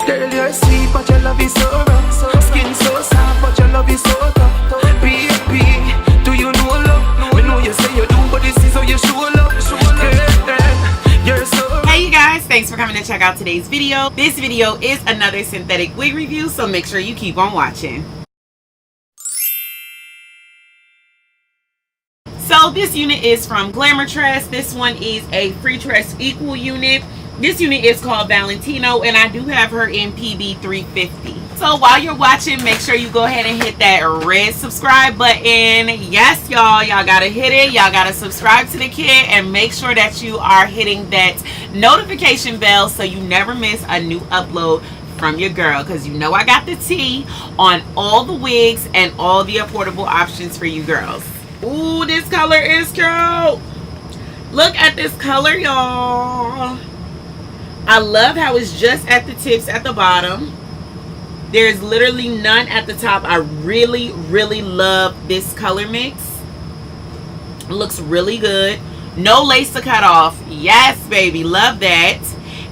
Girl, you're sweet, but your love is so rough. Skin so soft, but your love is so tough. Baby, do you know love? We know you say you do, but this is how you show love. Girl, you're so. Hey you guys, thanks for coming to check out today's video. This video is another synthetic wig review, so make sure you keep on watching. So this unit is from Freetress. This one is a Freetress Equal unit. This unit is called Valentino, and I do have her in PB 350. So while you're watching, make sure you go ahead and hit that red subscribe button. Yes, y'all gotta hit it. Y'all gotta subscribe to the kid and make sure that you are hitting that notification bell so you never miss a new upload from your girl, because you know I got the tea on all the wigs and all the affordable options for you girls. Ooh, this color is cute. Look at this color, y'all. I love how it's just at the tips at the bottom. There's literally none at the top. I really love this color mix. It looks really good. No lace to cut off. Yes, baby, love that.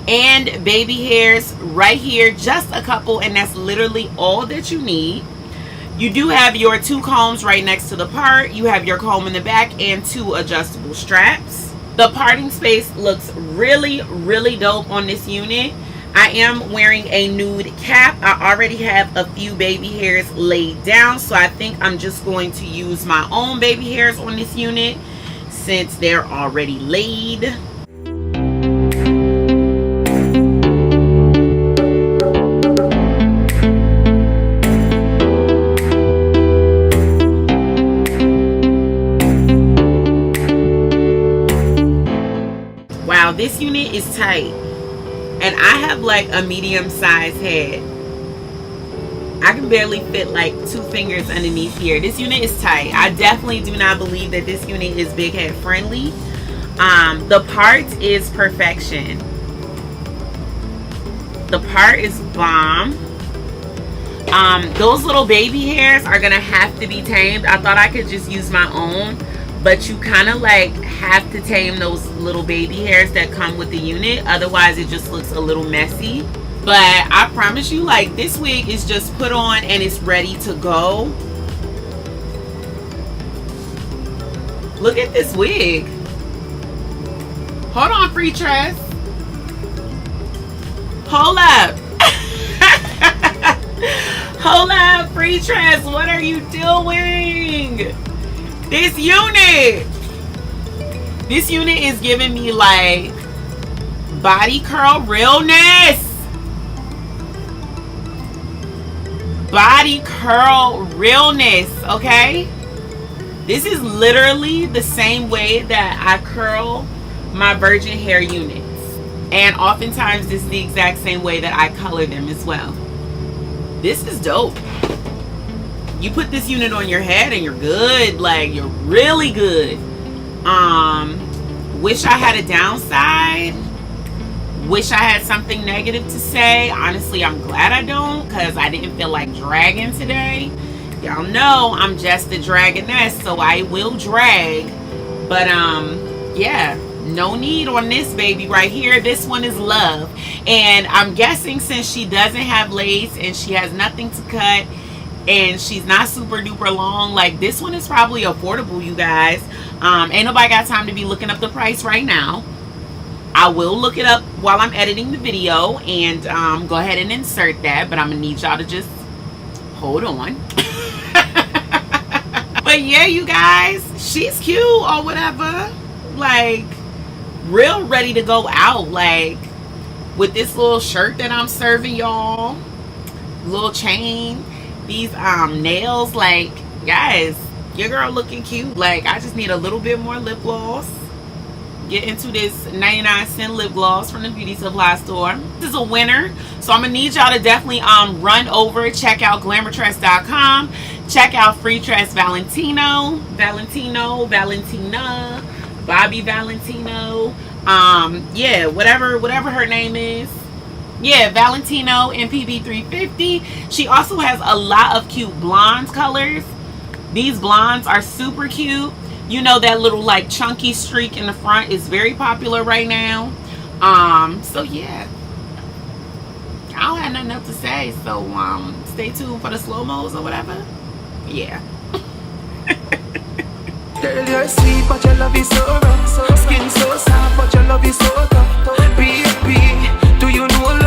And baby hairs right here, just a couple, and that's literally all that you need. You do have your two combs right next to the part. You have your comb in the back and two adjustable straps. The parting space looks really dope on this unit. I am wearing a nude cap. I already have a few baby hairs laid down, so I think I'm just going to use my own baby hairs on this unit since they're already laid. Wow, this unit is tight, and I have like a medium sized head. I can barely fit like 2 fingers underneath here. This unit is tight. I definitely do not believe that this unit is big head friendly. The part is perfection. The part is bomb. Those little baby hairs are gonna have to be tamed. I thought I could just use my own, but you kind of like have to tame those little baby hairs that come with the unit, otherwise it just looks a little messy. But I promise you, like, this wig is just put on and it's ready to go. Look at this wig. Hold on, Freetress. Hold up. Hold up, Freetress, what are you doing? This unit is giving me like body curl realness. Body curl realness, okay? This is literally the same way that I curl my virgin hair units. And oftentimes this is the exact same way that I color them as well. This is dope. You put this unit on your head and you're good. Like, you're really good. Wish I had a downside. Wish I had something negative to say. Honestly, I'm glad I don't, because I didn't feel like dragging today. Y'all know I'm Jess the Dragoness, so I will drag. But yeah, no need on this baby right here. This one is love. And I'm guessing since she doesn't have lace and she has nothing to cut and she's not super duper long, like, this one is probably affordable, you guys. Ain't nobody got time to be looking up the price right now. I will look it up while I'm editing the video and go ahead and insert that, but I'm gonna need y'all to just hold on. But yeah, you guys, she's cute or whatever, like real ready to go out, like with this little shirt that I'm serving y'all, little chain, these nails. Like, guys, your girl looking cute. Like, I just need a little bit more lip gloss. Get into this 99-cent lip gloss from the beauty supply store. This is a winner, so I'm gonna need y'all to definitely run over, check out glamourtress.com, check out Freetress Valentino, Valentina, Bobby Valentino, yeah, whatever her name is. Yeah, Valentino in PB 350. She also has a lot of cute blonde colors. These blondes are super cute. You know, that little like chunky streak in the front is very popular right now. So yeah, I don't have nothing else to say. So stay tuned for the slow-mos or whatever. Yeah. Girl, you're sweet, but your love is so rough. Skin so soft, but your love is so tough. Baby, do you know